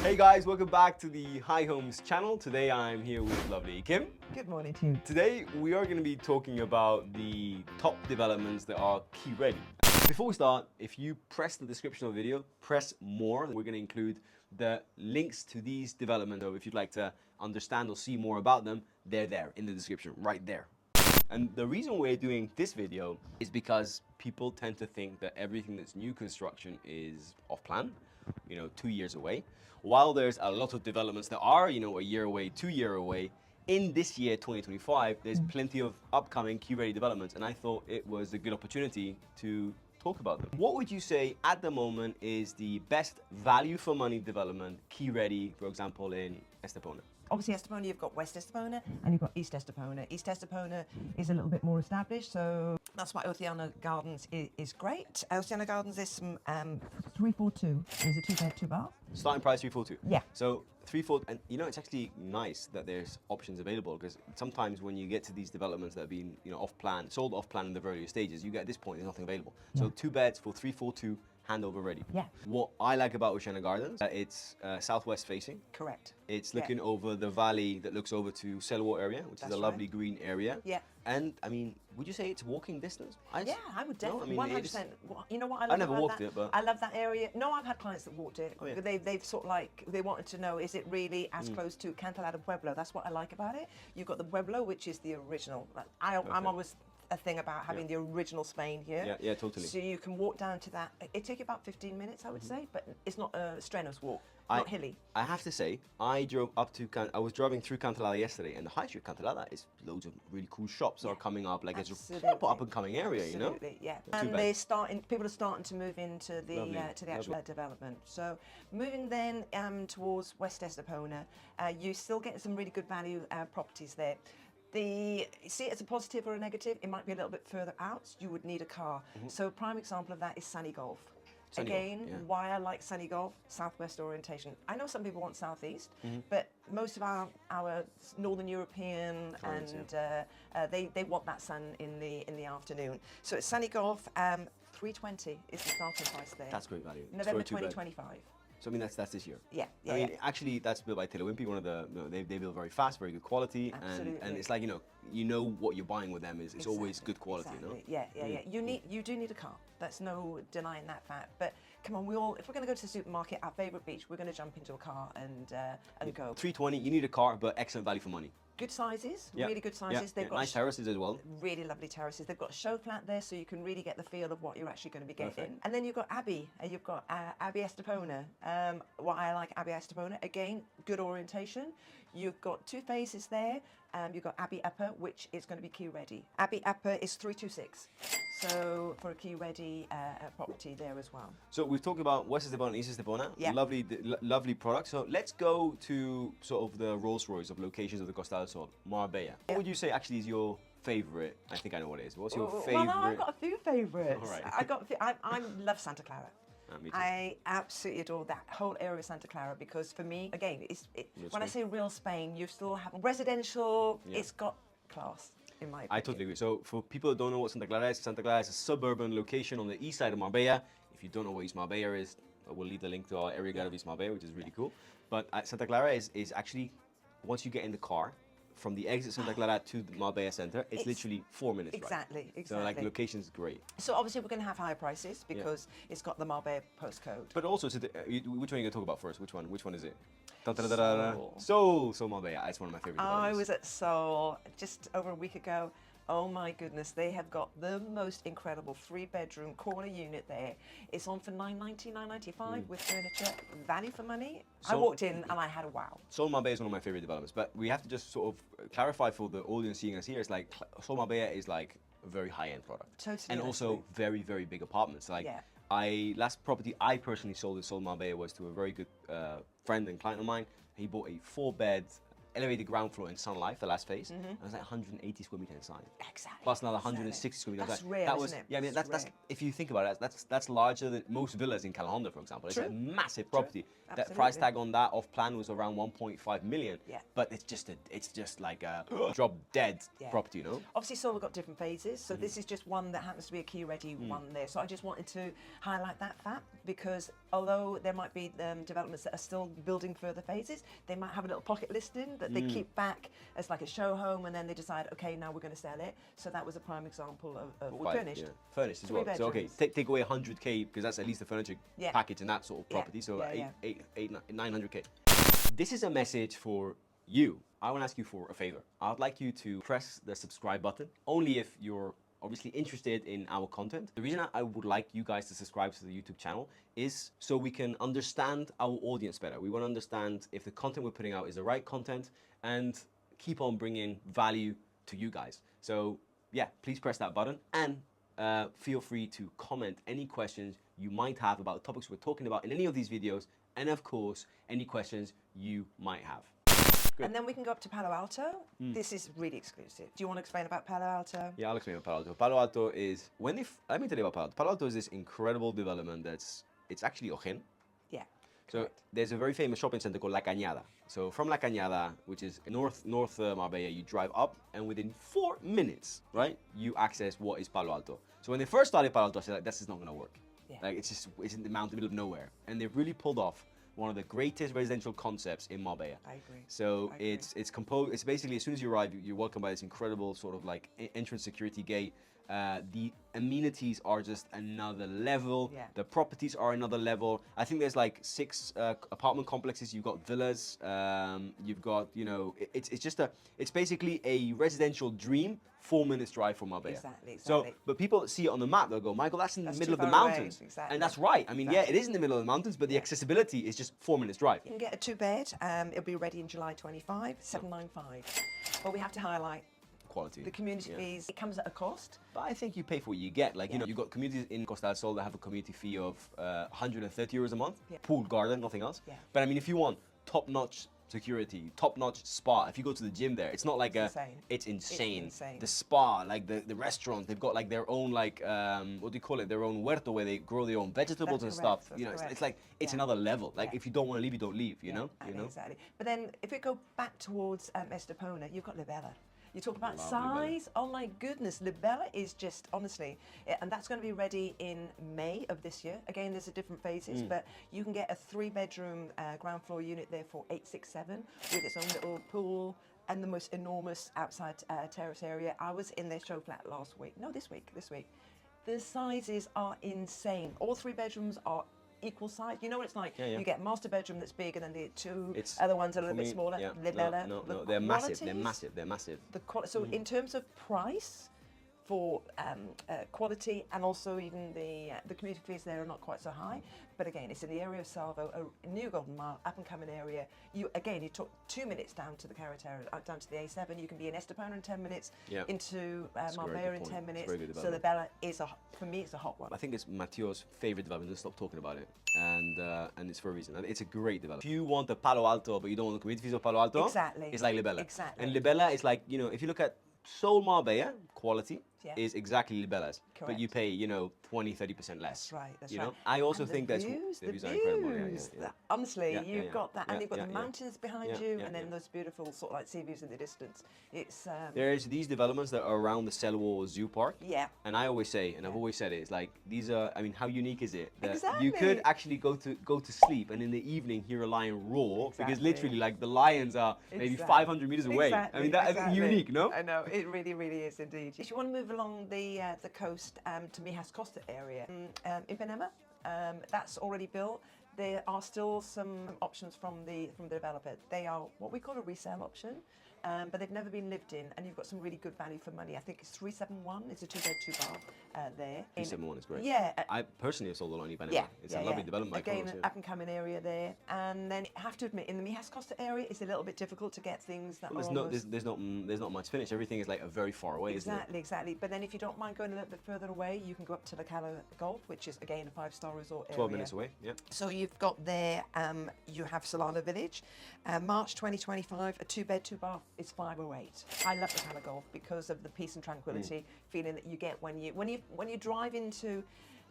Hey guys, welcome back to the High Homes channel. Today I'm here with lovely Kim. Good morning to you. Today we are going to be talking about the top developments that are key ready. Before we start, if you press the description of the video, press more. We're going to include the links to these developments. So if you'd like to understand or see more about them, they're there in the description, right there. And the reason we're doing this video is because people tend to think that everything that's new construction is off plan, 2 years away. While there's a lot of developments that are, a year away, 2 year away, in this year, 2025, there's plenty of upcoming key-ready developments, and I thought it was a good opportunity to talk about them. What would you say at the moment is the best value for money development, key-ready, for example, in Estepona? Obviously, Estepona, you've got West Estepona and you've got East Estepona. East Estepona is a little bit more established, so that's why Elana Gardens is great. Elana Gardens is some 342. Is a 2-bed, 2-bath. Starting price 342. Yeah. So 340, and it's actually nice that there's options available, because sometimes when you get to these developments that have been off plan, sold off plan in the very early stages, you get at this point there's nothing available. So 2 beds for 342. Handover ready. Yeah. What I like about Elana Gardens, it's southwest facing. Correct. It's looking over the valley that looks over to Selwa area, which is a lovely green area. Yeah. And I mean, would you say it's walking distance? Yeah, I would definitely. No, I mean, 100%. You know what I love I never about walked that? it, but I love that area. No, I've had clients that walked it. Oh, yeah. They've sort of like, they wanted to know, is it really as close to Cantalada Pueblo? That's what I like about it. You've got the Pueblo, which is the original. I'm always a thing about having the original Spain here. Yeah, totally. So you can walk down to that. It takes you about 15 minutes, I would say, but it's not a strenuous walk, not hilly. I have to say, I was driving through Cantalada yesterday, and the high street of Cantalada is loads of really cool shops are coming up. Like, it's a proper up and coming area, Absolutely, yeah. And people are starting to move into the actual development. So moving then towards West Estepona, you still get some really good value properties there. See it as a positive or a negative, it might be a little bit further out, you would need a car. So a prime example of that is Sunny Golf. Why I like Sunny Golf, southwest orientation. I know some people want southeast, but most of our Northern European they want that sun in the afternoon. So it's Sunny Golf, 320 is the starting price there. That's great value. November 2025. So I mean, that's this year. Yeah. I mean, actually, that's built by Wimpy. One of the they build very fast, very good quality, and it's like you know what you're buying with them is it's always good quality. Exactly. Yeah. You do need a car. That's no denying that fact. But come on, if we're going to go to the supermarket, our favourite beach, we're going to jump into a car and go. 320. You need a car, but excellent value for money. Good sizes, really good sizes. They've got nice terraces as well. Really lovely terraces. They've got a show flat there, so you can really get the feel of what you're actually going to be getting. Perfect. And then you've got Abbey. You've got Abbey Estepona. Why I like Abbey Estepona, again, good orientation. You've got 2 phases there. You've got Abbey Upper, which is going to be key ready. Abbey Upper is 326. So for a key ready property there as well. So we've talked about West Estepona and East Estepona. Yeah. Lovely product. So let's go to sort of the Rolls Royce of locations of the Costa del Sol, Marbella. What would you say actually is your favorite? I think I know what it is. What's your favorite? Well, no, I've got a few favorites. All right. I love Santa Clara. Me too. I absolutely adore that whole area of Santa Clara because for me, again, when I say real Spain, you still have residential. Yeah. It's got class. In my opinion. I totally agree. So for people that don't know what Santa Clara is a suburban location on the east side of Marbella. If you don't know what East Marbella is, we'll leave the link to our area guide of East Marbella, which is really cool. But Santa Clara is actually, once you get in the car, from the exit Santa Clara to the Marbella Center, it's literally 4 minutes. Exactly. So like the location's great. So obviously we're going to have higher prices because it's got the Marbella postcode. But also, which one are you going to talk about first? Which one is it? Soul Marbella. It's one of my favorite. I was at Soul just over a week ago. Oh my goodness, they have got the most incredible 3-bedroom corner unit there. It's on for $990, $995 with furniture, value for money. I walked in and I had a wow. Soul Marbella is one of my favorite developments, but we have to just sort of clarify for the audience seeing us here. It's like Soul Marbella is like a very high-end product. Totally. And also very, very big apartments. Like last property I personally sold in Soul Marbella was to a very good friend and client of mine. He bought a 4-bed elevated ground floor in Sun Life, the last phase. And it was like 180 square meters inside. Exactly. Plus another 160 square meters. That's rare, that was, isn't it? Yeah, I mean, that's if you think about it, that's larger than most villas in Calahonda, for example. It's a massive property. That price tag on that off plan was around 1.5 million. Yeah. But it's just like a drop dead property, you know? Obviously, so we've got different phases. So this is just one that happens to be a key ready one there. So I just wanted to highlight that fact, because although there might be developments that are still building further phases, they might have a little pocket listing that they keep back as like a show home, and then they decide, okay, now we're going to sell it. So that was a prime example of furnished. Yeah. Furnished as well. So okay, take away 100k, because that's at least the furniture package in that sort of property. So 900k. This is a message for you. I want to ask you for a favor. I'd like you to press the subscribe button, only if you're obviously interested in our content. The reason I would like you guys to subscribe to the YouTube channel is so we can understand our audience better. We want to understand if the content we're putting out is the right content and keep on bringing value to you guys. So yeah, please press that button, and feel free to comment any questions you might have about the topics we're talking about in any of these videos, and of course, any questions you might have. Good. And then we can go up to Palo Alto. This is really exclusive. Do you want to explain about Palo Alto? Yeah, I'll explain about Palo Alto. Palo Alto is, let me tell you about Palo Alto. Palo Alto is this incredible development it's actually Ojén. Yeah. So correct. there's a very famous shopping center called La Cañada. So from La Cañada, which is north Marbella, you drive up, and within 4 minutes, right, you access what is Palo Alto. So when they first started Palo Alto, I said, like, this is not gonna work. Yeah. Like it's in the mountain, middle of nowhere, and they've really pulled off one of the greatest residential concepts in Marbella. I agree. So it's composed. It's basically, as soon as you arrive, you're welcomed by this incredible sort of like entrance security gate. The amenities are just another level. Yeah. The properties are another level. I think there's like 6 apartment complexes. You've got villas. You've got, you know, it's basically a residential dream. 4 minutes drive from Marbella. Exactly. So, but people that see it on the map, they'll go, Michael, that's in the middle of the too far away. mountains. Exactly. And that's right. I mean, yeah, it is in the middle of the mountains, but the accessibility is just 4 minutes drive. You can get a 2-bed. It'll be ready in July 25, 795. But we have to highlight Quality. the community fees. It comes at a cost. But I think you pay for what you get. Like, you know, you've got communities in Costa del Sol that have a community fee of 130 euros a month. Yeah. Pool, garden, nothing else. Yeah. But I mean, if you want top-notch security, top-notch spa, if you go to the gym there, it's not like it's insane. The spa, like the restaurants, they've got like their own, like, what do you call it? Their own huerto, where they grow their own vegetables and stuff. You know, it's like, it's another level. Like, if you don't want to leave, you don't leave, you know? Exactly. But then if we go back towards Estepona, you've got Marbella. You talk about Lovely size. Oh my goodness, Marbella is just, honestly, and that's going to be ready in May of this year. Again, there's a different phases, but you can get a 3-bedroom ground floor unit there for 867 with its own little pool and the most enormous outside terrace area. I was in their show flat last week. No, this week. The sizes are insane. All 3 bedrooms are equal size. You know what it's like? You get master bedroom that's big, and then the 2 other ones are a little bit smaller. No, they're massive. They're massive. So in terms of price, for quality, and also even the community fees there are not quite so high. But again, it's in the area of Salvo, a new Golden Mile, up and coming area. You took 2 minutes down to the Carretera, down to the A7. You can be in Estepona in 10 minutes, into Marbella in 10 minutes. So the Bella is for me, it's a hot one. I think it's Matteo's favorite development. Let's stop talking about it, and it's for a reason. It's a great development. If you want a Palo Alto, but you don't want the community fees of Palo Alto, it's like Libella. Exactly. And Libella is like, you know, if you look at Sol Marbella, quality is exactly Libella's, but you pay, you know, 20-30% less. That's right. That's you right. know, I also think the that's views, the views are incredible. Honestly, you've got that, and you've got the yeah. mountains behind you, and then those beautiful sort of like sea views in the distance. It's there's these developments that are around the Selwo Zoo Park. Yeah. And I always say, and I've always said it, it's like these are. I mean, how unique is it that Exactly. you could actually go to sleep and in the evening hear a lion roar because literally like the lions are maybe 500 meters away. I mean, that's unique, no? I know it really, really is indeed. If you want to move along the coast to Mijas Costa area, in Ipanema, that's already built. There are still some options from the developer. They are what we call a resale option, but they've never been lived in, and you've got some really good value for money. I think it's 371. It's a 2-bed, 2-bath there. 371 is great. Yeah. I personally have sold a lot in Ipanema. Yeah. It's a lovely development. Again, an up and coming area there, and then I have to admit, in the Mijas Costa area, it's a little bit difficult to get things that there's not much finish. Everything is like very far away, isn't it? Exactly. But then if you don't mind going a little bit further away, you can go up to the Cala Golf, which is again a 5-star resort area. 12 minutes away. Yeah. So you've got there, you have Solana Village. March 2025, a 2-bed, 2-bath is 508. I love the Palo Golf because of the peace and tranquility feeling that you get when you drive into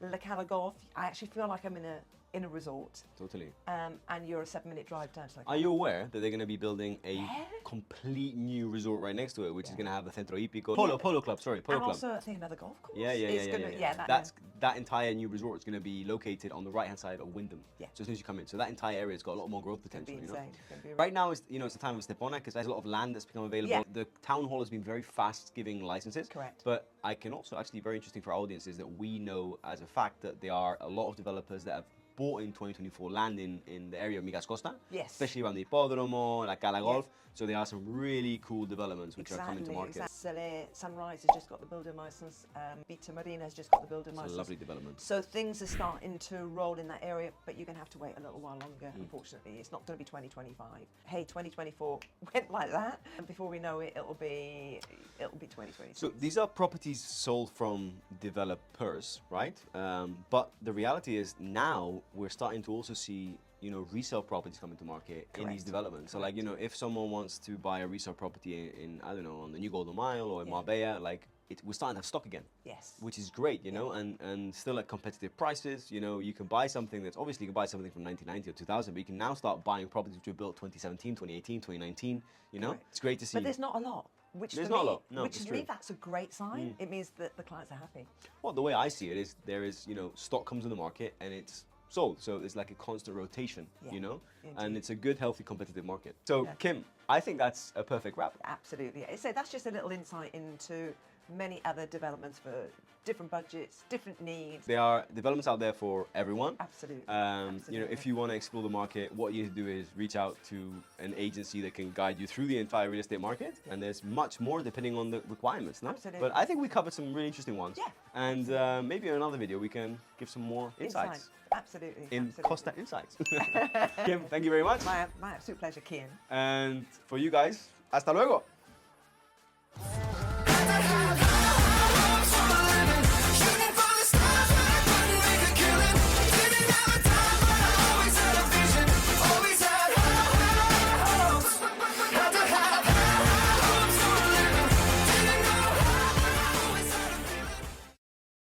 La Cala Golf. I actually feel like I'm in a resort. Totally. And you're a 7-minute drive down to La Are Cala. you aware that they're going to be building a complete new resort right next to it, which is going to have the Centro Hípico, Polo Club, sorry, Polo And Club. also, I think another golf course. Yeah. That entire new resort is going to be located on the right-hand side of Wyndham. Yeah. So as soon as you come in, so that entire area has got a lot more growth potential. It's You know? insane. It's gonna be Right now is it's the time of Estepona because there's a lot of land that's become available. Yeah. The town hall has been very fast giving licenses. Correct. But I can also actually very interesting for our audience is that we know as a fact that there are a lot of developers that have bought in 2024 land in the area of Mijas Costa. Yes. Especially around the Hipódromo, La Cala Golf. So there are some really cool developments which are coming to market. Exactly. Sunrise has just got the building license. Vita Marina has just got the building license. It's a lovely development. So things are starting to roll in that area, but you're going to have to wait a little while longer, unfortunately. It's not going to be 2025. Hey, 2024 went like that, and before we know it, it'll be 2026. So these are properties sold from developers, right? But the reality is now we're starting to also see resale properties coming to market in these developments. So like, if someone wants to buy a resale property in I don't know, on the new Golden Mile or in Marbella, like we're starting to have stock again. Yes. Which is great, and still at competitive prices. You can buy something that's obviously you can buy something from 1990 or 2000, but you can now start buying properties which were built 2017, 2018, 2019. It's great to see. But there's not a lot. Which there's to not me, a lot. No, which it's to me, true. that's a great sign. It means that the clients are happy. Well, the way I see it is there is, stock comes in the market and it's sold. So it's like a constant rotation, and it's a good, healthy, competitive market. So Kim, I think that's a perfect wrap. Absolutely. So that's just a little insight into many other developments for different budgets, different needs. There are developments out there for everyone. Absolutely. If you want to explore the market, what you need to do is reach out to an agency that can guide you through the entire real estate market. And there's much more depending on the requirements, no? Absolutely. But I think we covered some really interesting ones. Yeah. And maybe in another video we can give some more insights. Absolutely. In Costa Insights. Kim, thank you very much. My absolute pleasure, Kian. And for you guys, hasta luego.